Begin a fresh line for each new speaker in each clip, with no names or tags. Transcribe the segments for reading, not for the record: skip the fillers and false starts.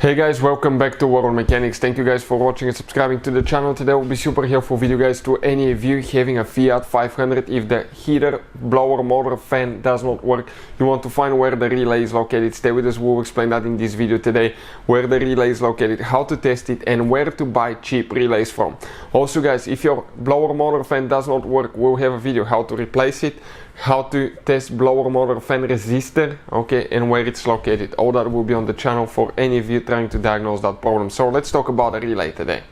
Hey guys, welcome back to World Mechanics. Thank you guys for watching and subscribing to the channel. Today will be super helpful video guys to any of you having a Fiat 500. If the heater, blower, motor, fan does not work, you want to find where the relay is located. Stay with us, we'll explain that in this video today, where the relay is located, how to test it, and where to buy cheap relays from. Also guys, if your blower, motor, fan does not work, we'll have a video how to replace it, how to test blower, motor, fan resistor, okay, and where it's located. All that will be on the channel for any of you trying to diagnose that problem. So let's talk about a relay today.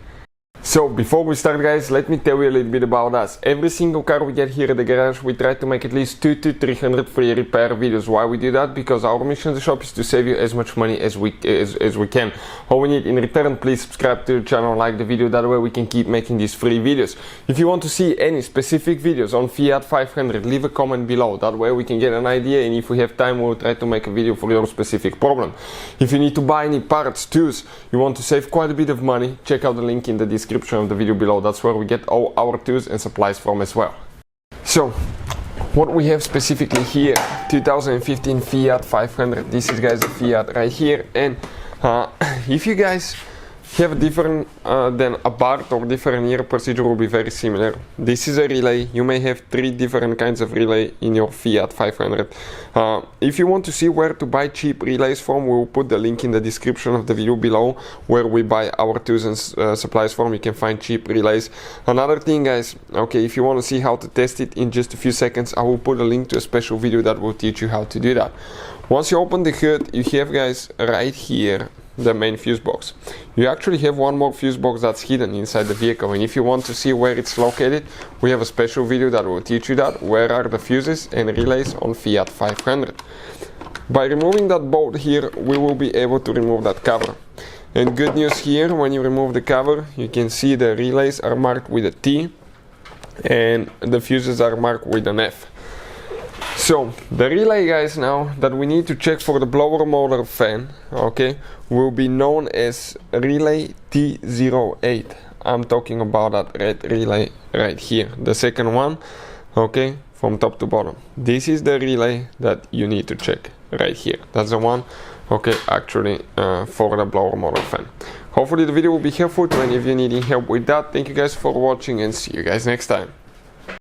So before we start guys, let me tell you a little bit about us. Every single car we get here at the garage, we try to make at least 200 to 300 free repair videos. Why we do that? Because our mission in the shop is to save you as much money as we can. All we need in return, please subscribe to the channel, like the video, that way we can keep making these free videos. If you want to see any specific videos on Fiat 500, leave a comment below, that way we can get an idea, and if we have time we'll try to make a video for your specific problem. If you need to buy any parts, tools, you want to save quite a bit of money, check out the link in the description of the video below. That's where we get all our tools and supplies from as well. So what we have specifically here, 2015 Fiat 500. This is guys the Fiat right here, and if you guys have a different than Abarth or different year, procedure will be very similar. This is a relay. You may have 3 different kinds of relay in your Fiat 500. If you want to see where to buy cheap relays from, we'll put the link in the description of the video below, where we buy our tools and supplies from. You can find cheap relays. Another thing guys, okay, if you want to see how to test it in just a few seconds, I will put a link to a special video that will teach you how to do that. Once you open the hood, you have guys right here the main fuse box. You actually have one more fuse box that's hidden inside the vehicle, and if you want to see where it's located, we have a special video that will teach you that, where are the fuses and relays on Fiat 500. By removing that bolt here, we will be able to remove that cover. And good news here, when you remove the cover, you can see the relays are marked with a T and the fuses are marked with an F. So the relay guys now that we need to check for the blower, motor, fan, okay, will be known as relay T08. I'm talking about that red relay right here, the second one, okay, from top to bottom. This is the relay that you need to check right here. That's the one, okay, actually for the blower, motor, fan. Hopefully the video will be helpful to any of you needing help with that. Thank you guys for watching, and see you guys next time.